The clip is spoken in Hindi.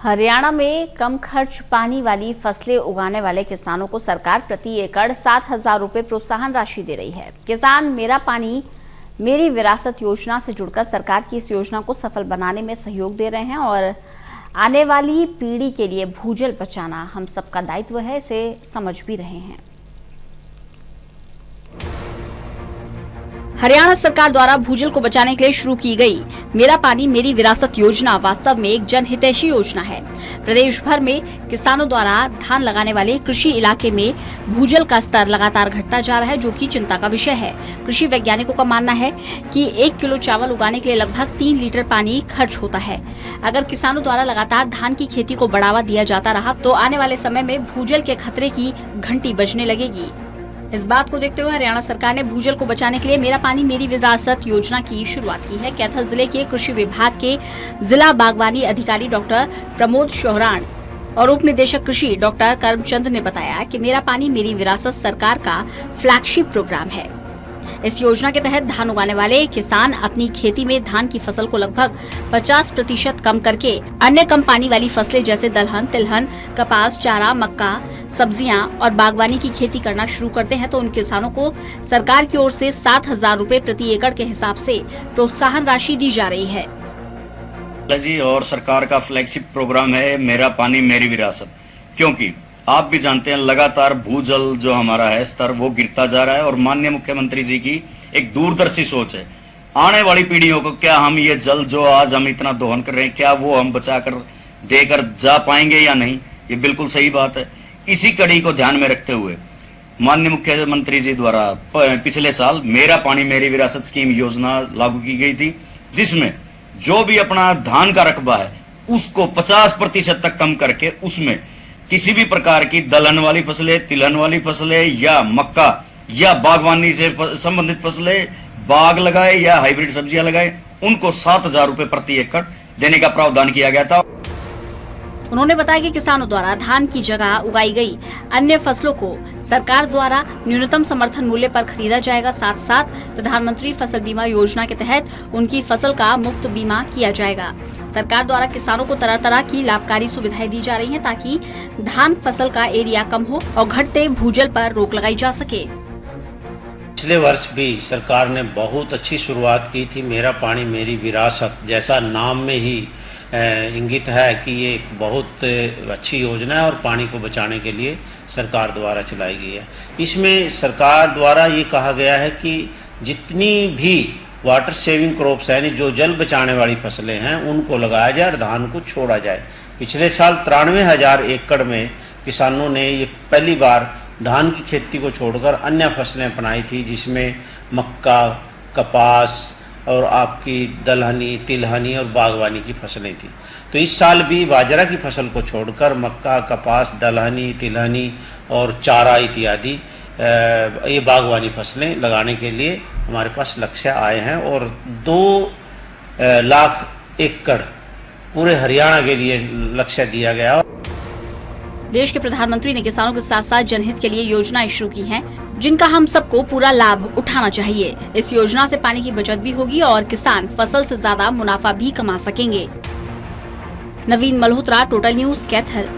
हरियाणा में कम खर्च पानी वाली फसलें उगाने वाले किसानों को सरकार प्रति एकड़ 7,000 रुपये प्रोत्साहन राशि दे रही है। किसान मेरा पानी मेरी विरासत योजना से जुड़कर सरकार की इस योजना को सफल बनाने में सहयोग दे रहे हैं और आने वाली पीढ़ी के लिए भूजल बचाना हम सबका दायित्व है, इसे समझ भी रहे हैं। हरियाणा सरकार द्वारा भूजल को बचाने के लिए शुरू की गई मेरा पानी मेरी विरासत योजना वास्तव में एक जनहितैषी योजना है। प्रदेश भर में किसानों द्वारा धान लगाने वाले कृषि इलाके में भूजल का स्तर लगातार घटता जा रहा है, जो कि चिंता का विषय है। कृषि वैज्ञानिकों का मानना है कि 1 किलो चावल उगाने के लिए लगभग 3 लीटर पानी खर्च होता है। अगर किसानों द्वारा लगातार धान की खेती को बढ़ावा दिया जाता रहा तो आने वाले समय में भूजल के खतरे की घंटी बजने लगेगी। इस बात को देखते हुए हरियाणा सरकार ने भूजल को बचाने के लिए मेरा पानी मेरी विरासत योजना की शुरुआत की है। कैथल जिले के कृषि विभाग के जिला बागवानी अधिकारी डॉक्टर प्रमोद शोहरान और उप निदेशक कृषि डॉक्टर करमचंद ने बताया कि मेरा पानी मेरी विरासत सरकार का फ्लैगशिप प्रोग्राम है। इस योजना के तहत धान उगाने वाले किसान अपनी खेती में धान की फसल को लगभग 50% कम करके अन्य कम पानी वाली फसलें जैसे दलहन, तिलहन, कपास, चारा, मक्का, सब्जियां और बागवानी की खेती करना शुरू करते हैं तो उन किसानों को सरकार की ओर से 7,000 रुपए प्रति एकड़ के हिसाब से प्रोत्साहन राशि दी जा रही है। जी, और सरकार का फ्लैगशिप प्रोग्राम है मेरा पानी मेरी विरासत, क्योंकि आप भी जानते हैं लगातार भूजल जो हमारा है स्तर वो गिरता जा रहा है और माननीय मुख्यमंत्री जी की एक दूरदर्शी सोच है। आने वाली पीढ़ियों को क्या हम ये जल जो आज हम इतना दोहन कर रहे हैं क्या वो हम बचा कर देकर जा पाएंगे या नहीं, ये बिल्कुल सही बात है। इसी कड़ी को ध्यान में रखते हुए माननीय मुख्यमंत्री जी द्वारा पिछले साल मेरा पानी मेरी विरासत स्कीम योजना लागू की गई थी, जिसमें जो भी अपना धान का रकबा है उसको 50% तक कम करके उसमें किसी भी प्रकार की दलहन वाली फसलें, तिलहन वाली फसलें या मक्का या बागवानी से संबंधित फसलें बाग लगाए या हाइब्रिड सब्जियां लगाए, उनको 7,000 रुपए प्रति एकड़ देने का प्रावधान किया गया था। उन्होंने बताया कि किसानों द्वारा धान की जगह उगाई गई अन्य फसलों को सरकार द्वारा न्यूनतम समर्थन मूल्य पर खरीदा जाएगा। साथ साथ प्रधानमंत्री फसल बीमा योजना के तहत उनकी फसल का मुफ्त बीमा किया जाएगा। सरकार द्वारा किसानों को तरह तरह की लाभकारी सुविधाएं दी जा रही हैं ताकि धान फसल का एरिया कम हो और घटते भूजल पर रोक लगाई जा सके। पिछले वर्ष भी सरकार ने बहुत अच्छी शुरुआत की थी। मेरा पानी मेरी विरासत जैसा नाम में ही इंगित है कि ये एक बहुत अच्छी योजना है और पानी को बचाने के लिए सरकार द्वारा चलाई गई है। इसमें सरकार द्वारा ये कहा गया है कि जितनी भी वाटर सेविंग क्रॉप्स यानी जो जल बचाने वाली फसलें हैं उनको लगाया जाए और धान को छोड़ा जाए। पिछले साल 93,000 एकड़ में किसानों ने ये पहली बार धान की खेती को छोड़कर अन्य फसलें अपनाई थी, जिसमें मक्का, कपास और आपकी दलहनी, तिलहनी और बागवानी की फसलें थी। तो इस साल भी बाजरा की फसल को छोड़कर मक्का, कपास, दलहनी, तिलहनी और चारा इत्यादि ये बागवानी फसलें लगाने के लिए हमारे पास लक्ष्य आए हैं और 2 लाख एकड़ पूरे हरियाणा के लिए लक्ष्य दिया गया। देश के प्रधानमंत्री ने किसानों के साथ साथ जनहित के लिए योजनाएं शुरू की हैं, जिनका हम सबको पूरा लाभ उठाना चाहिए। इस योजना से पानी की बचत भी होगी और किसान फसल से ज्यादा मुनाफा भी कमा सकेंगे। नवीन मल्होत्रा, टोटल न्यूज़, कैथल।